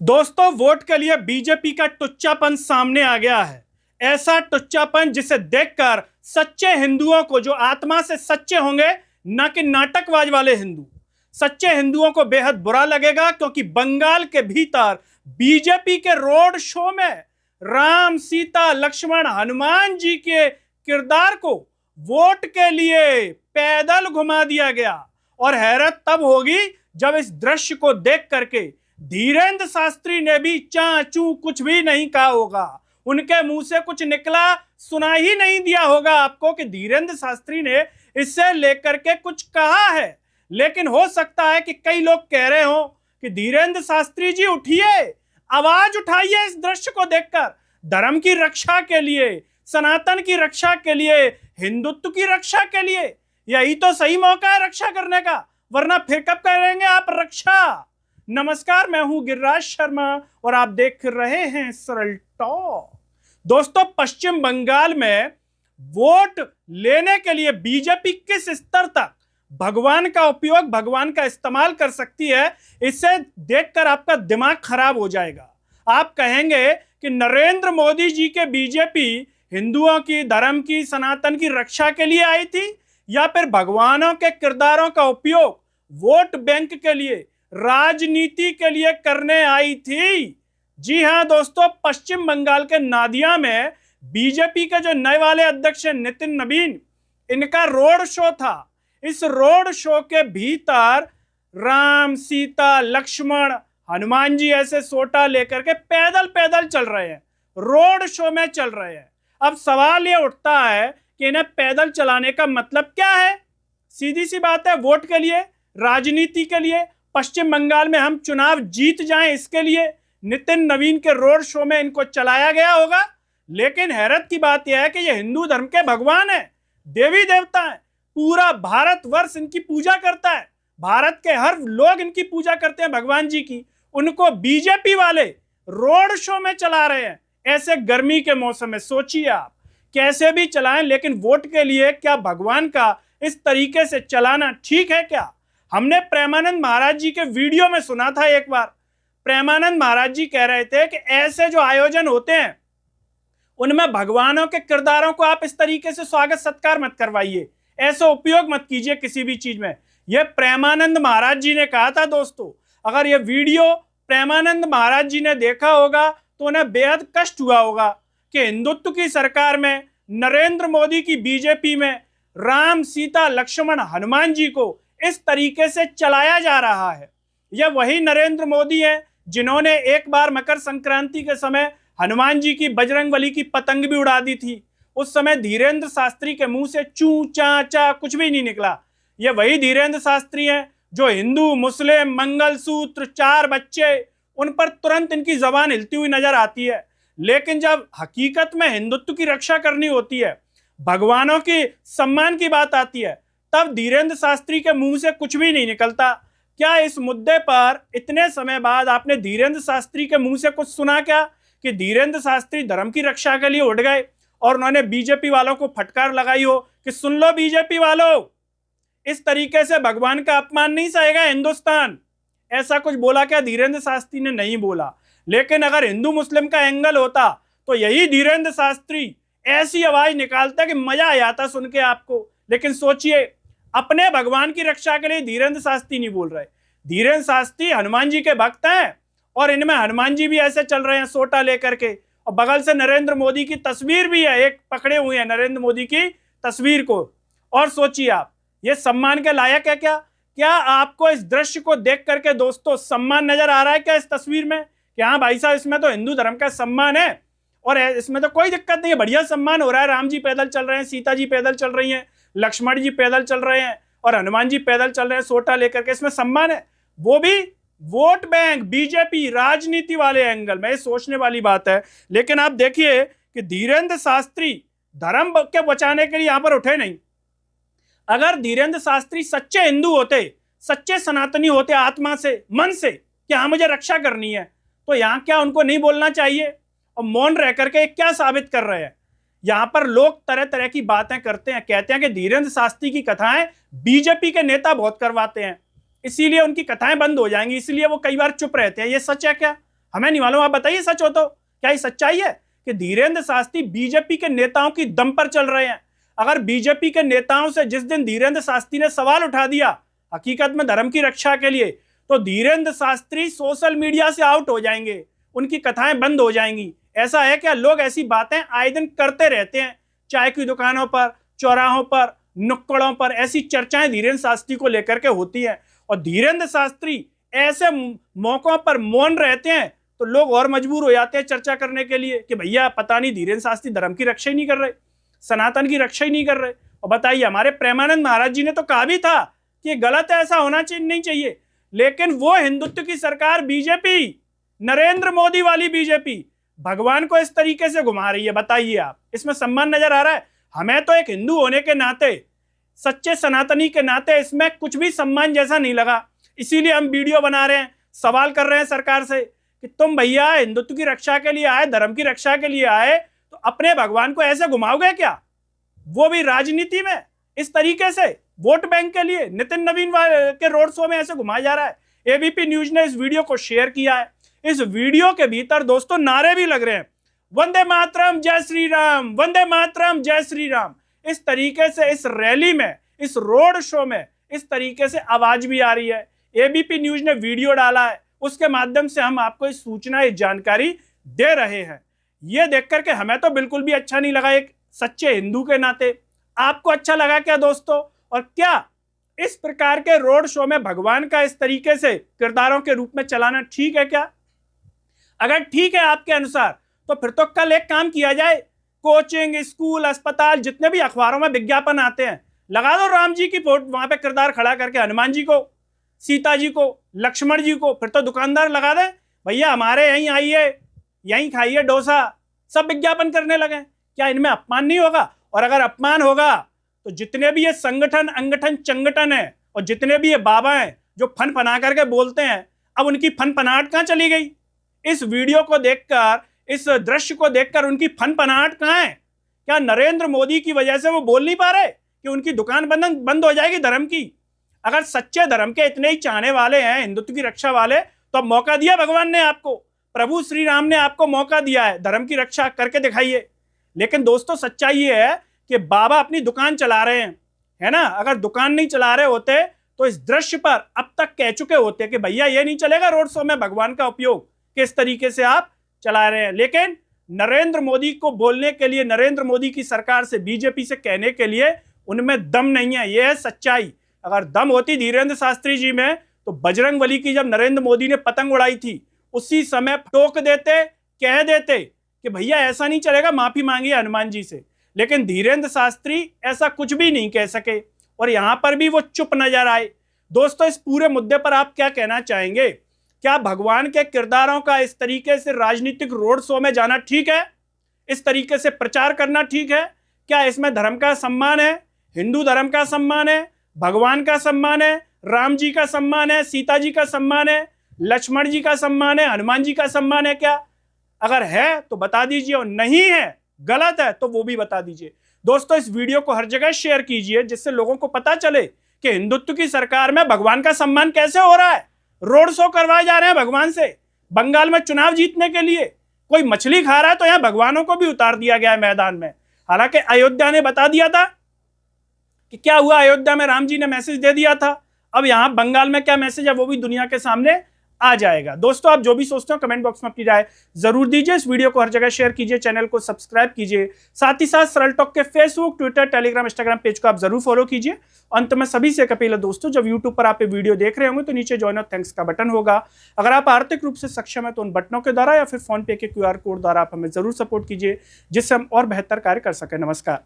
दोस्तों, वोट के लिए बीजेपी का टुच्चापन सामने आ गया है। ऐसा टुच्चापन जिसे देखकर सच्चे हिंदुओं को, जो आत्मा से सच्चे होंगे, न कि नाटकबाज वाले हिंदू, सच्चे हिंदुओं को बेहद बुरा लगेगा। क्योंकि बंगाल के भीतर बीजेपी के रोड शो में राम, सीता, लक्ष्मण, हनुमान जी के किरदार को वोट के लिए पैदल घुमा दिया गया। और हैरत तब होगी जब इस दृश्य को देख करके धीरेंद्र शास्त्री ने भी चा चू कुछ भी नहीं कहा होगा। उनके मुंह से कुछ निकला सुना ही नहीं दिया होगा आपको कि धीरेंद्र शास्त्री ने इससे लेकर के कुछ कहा है। लेकिन हो सकता है कि कई लोग कह रहे हो कि धीरेंद्र शास्त्री जी उठिए, आवाज उठाइए इस दृश्य को देखकर। धर्म की रक्षा के लिए, सनातन की रक्षा के लिए, हिंदुत्व की रक्षा के लिए यही तो सही मौका है रक्षा करने का, वरना फिर कब करेंगे आप रक्षा। नमस्कार, मैं हूं गिरिराज शर्मा और आप देख रहे हैं सरल टॉक। दोस्तों, पश्चिम बंगाल में वोट लेने के लिए बीजेपी किस स्तर तक भगवान का उपयोग, भगवान का इस्तेमाल कर सकती है, इसे देखकर आपका दिमाग खराब हो जाएगा। आप कहेंगे कि नरेंद्र मोदी जी के बीजेपी हिंदुओं की, धर्म की, सनातन की रक्षा के लिए आई थी, या फिर भगवानों के किरदारों का उपयोग वोट बैंक के लिए, राजनीति के लिए करने आई थी। जी हां दोस्तों, पश्चिम बंगाल के नादिया में बीजेपी के जो नए वाले अध्यक्ष हैं नितिन नवीन, इनका रोड शो था। इस रोड शो के भीतर राम, सीता, लक्ष्मण, हनुमान जी ऐसे सोटा लेकर के पैदल पैदल चल रहे हैं, रोड शो में चल रहे हैं। अब सवाल ये उठता है कि इन्हें पैदल चलाने का मतलब क्या है। सीधी सी बात है, वोट के लिए, राजनीति के लिए, पश्चिम बंगाल में हम चुनाव जीत जाएं, इसके लिए नितिन नवीन के रोड शो में इनको चलाया गया होगा। लेकिन हैरत की बात यह है कि ये हिंदू धर्म के भगवान हैं, देवी देवता हैं, पूरा भारतवर्ष इनकी पूजा करता है, भारत के हर लोग इनकी पूजा करते हैं भगवान जी की। उनको बीजेपी वाले रोड शो में चला रहे हैं ऐसे गर्मी के मौसम में। सोचिए आप, कैसे भी चलाएं, लेकिन वोट के लिए क्या भगवान का इस तरीके से चलाना ठीक है क्या? हमने प्रेमानंद महाराज जी के वीडियो में सुना था एक बार। प्रेमानंद महाराज जी कह रहे थे कि ऐसे जो आयोजन होते हैं उनमें भगवानों के किरदारों को आप इस तरीके से स्वागत सत्कार मत करवाइए, ऐसा उपयोग मत कीजिए किसी भी चीज में। यह प्रेमानंद महाराज जी ने कहा था। दोस्तों, अगर यह वीडियो प्रेमानंद महाराज जी ने देखा होगा तो उन्हें बेहद कष्ट हुआ होगा कि हिंदुत्व की सरकार में, नरेंद्र मोदी की बीजेपी में राम, सीता, लक्ष्मण, हनुमान जी को इस तरीके से चलाया जा रहा है। यह वही नरेंद्र मोदी हैं जिन्होंने एक बार मकर संक्रांति के समय हनुमान जी की, बजरंगबली की पतंग भी उड़ा दी थी। उस समय धीरेंद्र शास्त्री के मुंह से चू चा चा कुछ भी नहीं निकला। यह वही धीरेंद्र शास्त्री हैं जो हिंदू, मुस्लिम, मंगलसूत्र, 4 बच्चे, उन पर तुरंत इनकी जबान हिलती हुई नजर आती है। लेकिन जब हकीकत में हिंदुत्व की रक्षा करनी होती है, भगवानों की सम्मान की बात आती है, तब धीरेंद्र शास्त्री के मुंह से कुछ भी नहीं निकलता। क्या इस मुद्दे पर इतने समय बाद आपने धीरेंद्र शास्त्री के मुंह से कुछ सुना क्या कि धीरेंद्र शास्त्री धर्म की रक्षा के लिए उठ गए और उन्होंने बीजेपी वालों को फटकार लगाई हो कि सुन लो बीजेपी वालों, इस तरीके से भगवान का अपमान नहीं सहेगा हिंदुस्तान? ऐसा कुछ बोला क्या धीरेंद्र शास्त्री ने? नहीं बोला। लेकिन अगर हिंदू मुस्लिम का एंगल होता तो यही धीरेंद्र शास्त्री ऐसी आवाज निकालता कि मजा आ जाता सुन के आपको। लेकिन सोचिए, अपने भगवान की रक्षा के लिए धीरेंद्र शास्त्री नहीं बोल रहे। धीरेंद्र शास्त्री हनुमान जी के भक्त हैं और इनमें हनुमान जी भी ऐसे चल रहे हैं सोटा लेकर के, और बगल से नरेंद्र मोदी की तस्वीर भी है, एक पकड़े हुए हैं नरेंद्र मोदी की तस्वीर को। और सोचिए आप, ये सम्मान के लायक है क्या? क्या आपको इस दृश्य को देख करके दोस्तों सम्मान नजर आ रहा है क्या इस तस्वीर में कि हाँ भाई साहब, इसमें तो हिंदू धर्म का सम्मान है और इसमें तो कोई दिक्कत नहीं है, बढ़िया सम्मान हो रहा है। राम जी पैदल चल रहे हैं, सीता जी पैदल चल रही हैं, लक्ष्मण जी पैदल चल रहे हैं और हनुमान जी पैदल चल रहे हैं सोटा लेकर के, इसमें सम्मान है। वो भी वोट बैंक, बीजेपी, राजनीति वाले एंगल में, सोचने वाली बात है। लेकिन आप देखिए कि धीरेंद्र शास्त्री धर्म के बचाने के लिए यहां पर उठे नहीं। अगर धीरेंद्र शास्त्री सच्चे हिंदू होते, सच्चे सनातनी होते आत्मा से, मन से, कि हाँ मुझे रक्षा करनी है, तो यहां क्या उनको नहीं बोलना चाहिए? और मौन रह करके क्या साबित कर रहे हैं? यहां पर लोग तरह तरह की बातें करते हैं, कहते हैं कि धीरेंद्र शास्त्री की कथाएं बीजेपी के नेता बहुत करवाते हैं, इसीलिए उनकी कथाएं बंद हो जाएंगी, इसलिए वो कई बार चुप रहते हैं। ये सच है क्या? हमें नहीं मालूम, आप बताइए सच हो तो। क्या ये सच्चाई है कि धीरेंद्र शास्त्री बीजेपी के नेताओं की दम पर चल रहे हैं? अगर बीजेपी के नेताओं से जिस दिन धीरेंद्र शास्त्री ने सवाल उठा दिया हकीकत में धर्म की रक्षा के लिए, तो धीरेंद्र शास्त्री सोशल मीडिया से आउट हो जाएंगे, उनकी कथाएं बंद हो जाएंगी। ऐसा है क्या? लोग ऐसी बातें आए दिन करते रहते हैं, चाय की दुकानों पर, चौराहों पर, नुक्कड़ों पर ऐसी चर्चाएं धीरेंद्र शास्त्री को लेकर के होती है। और धीरेंद्र शास्त्री ऐसे मौकों पर मौन रहते हैं तो लोग और मजबूर हो जाते हैं चर्चा करने के लिए कि भैया पता नहीं धीरेंद्र शास्त्री धर्म की रक्षा ही नहीं कर रहे, सनातन की रक्षा ही नहीं कर रहे। और बताइए, हमारे प्रेमानंद महाराज जी ने तो कहा भी था कि ये गलत है, ऐसा होना नहीं चाहिए, लेकिन वो हिंदुत्व की सरकार बीजेपी, नरेंद्र मोदी वाली बीजेपी भगवान को इस तरीके से घुमा रही है। बताइए आप, इसमें सम्मान नजर आ रहा है? हमें तो एक हिंदू होने के नाते, सच्चे सनातनी के नाते इसमें कुछ भी सम्मान जैसा नहीं लगा। इसीलिए हम वीडियो बना रहे हैं, सवाल कर रहे हैं सरकार से कि तुम भैया हिंदुत्व की रक्षा के लिए आए, धर्म की रक्षा के लिए आए, तो अपने भगवान को ऐसे घुमाओगे क्या? वो भी राजनीति में इस तरीके से, वोट बैंक के लिए नितिन नवीन के रोड शो में ऐसे घुमाया जा रहा है। एबीपी न्यूज ने इस वीडियो को शेयर किया है। इस वीडियो के भीतर दोस्तों नारे भी लग रहे हैं, वंदे मातरम जय श्री राम, वंदे मातरम जय श्री राम। इस तरीके से इस रैली में, इस रोड शो में इस तरीके से आवाज भी आ रही है। एबीपी न्यूज ने वीडियो डाला है, उसके माध्यम से हम आपको इस सूचना, इस जानकारी दे रहे हैं। यह देख करके हमें तो बिल्कुल भी अच्छा नहीं लगा, एक सच्चे हिंदू के नाते। आपको अच्छा लगा क्या दोस्तों? और क्या इस प्रकार के रोड शो में भगवान का इस तरीके से किरदारों के रूप में चलाना ठीक है क्या? अगर ठीक है आपके अनुसार, तो फिर तो कल एक काम किया जाए, कोचिंग, स्कूल, अस्पताल, जितने भी अखबारों में विज्ञापन आते हैं, लगा दो राम जी की फोटो, वहां पे किरदार खड़ा करके हनुमान जी को, सीता जी को, लक्ष्मण जी को। फिर तो दुकानदार लगा दें, भैया हमारे यहीं आइए, यहीं खाइए डोसा, सब विज्ञापन करने लगे। क्या इनमें अपमान नहीं होगा? और अगर अपमान होगा तो जितने भी ये संगठन, अंगठन, चंगठन है, और जितने भी ये बाबा हैं जो फन फना करके बोलते हैं, अब उनकी फन फनाहट कहां चली गई? इस वीडियो को देखकर, इस दृश्य को देखकर उनकी फन फनाहट कहां है? क्या नरेंद्र मोदी की वजह से वो बोल नहीं पा रहे कि उनकी दुकान बंद हो जाएगी धर्म की? अगर सच्चे धर्म के इतने ही चाहने वाले हैं, हिंदुत्व की रक्षा वाले, तो अब मौका दिया भगवान ने आपको, प्रभु श्री राम ने आपको मौका दिया है, धर्म की रक्षा करके दिखाइए। लेकिन दोस्तों सच्चाई ये है कि बाबा अपनी दुकान चला रहे हैं, है ना? अगर दुकान नहीं चला रहे होते तो इस दृश्य पर अब तक कह चुके होते कि भैया ये नहीं चलेगा रोड शो में भगवान का उपयोग, किस तरीके से आप चला रहे हैं। लेकिन नरेंद्र मोदी को बोलने के लिए, नरेंद्र मोदी की सरकार से, बीजेपी से कहने के लिए उनमें दम नहीं है। यह है सच्चाई। अगर दम होती धीरेंद्र शास्त्री जी में, तो बजरंगबली की जब नरेंद्र मोदी ने पतंग उड़ाई थी, उसी समय टोक देते, कह देते कि भैया ऐसा नहीं चलेगा, माफी मांगिए हनुमान जी से। लेकिन धीरेंद्र शास्त्री ऐसा कुछ भी नहीं कह सके और यहां पर भी वो चुप नजर आए। दोस्तों इस पूरे मुद्दे पर आप क्या कहना चाहेंगे? क्या भगवान के किरदारों का इस तरीके से राजनीतिक रोड शो में जाना ठीक है? इस तरीके से प्रचार करना ठीक है? क्या इसमें धर्म का सम्मान है, हिंदू धर्म का सम्मान है, भगवान का सम्मान है, राम जी का सम्मान है, सीता जी का सम्मान है, लक्ष्मण जी का सम्मान है, हनुमान जी का सम्मान है? क्या अगर है तो बता दीजिए, और नहीं है, गलत है, तो वो भी बता दीजिए। दोस्तों इस वीडियो को हर जगह शेयर कीजिए, जिससे लोगों को पता चले कि हिंदुत्व की सरकार में भगवान का सम्मान कैसे हो रहा है। रोड शो करवाए जा रहे हैं भगवान से। बंगाल में चुनाव जीतने के लिए कोई मछली खा रहा है तो यहां भगवानों को भी उतार दिया गया है मैदान में। हालांकि अयोध्या ने बता दिया था कि क्या हुआ, अयोध्या में राम जी ने मैसेज दे दिया था। अब यहां बंगाल में क्या मैसेज है वो भी दुनिया के सामने आ जाएगा। दोस्तों आप जो भी सोचते हो कमेंट बॉक्स में अपनी राय जरूर दीजिए। इस वीडियो को हर जगह शेयर कीजिए, चैनल को सब्सक्राइब कीजिए, साथ ही साथ सरल टॉक के Facebook, Twitter, Telegram, Instagram page को आप जरूर फॉलो कीजिए। अंत में सभी से एक अपील है दोस्तों, जब यूट्यूब पर आप ये वीडियो देख रहे होंगे तो नीचे ज्वाइन और थैंक्स का बटन होगा। अगर आप आर्थिक रूप से सक्षम है तो उन बटनों के द्वारा या फिर फोन पे के QR कोड द्वारा आप हमें जरूर सपोर्ट कीजिए, जिससे हम और बेहतर कार्य कर सकें। नमस्कार।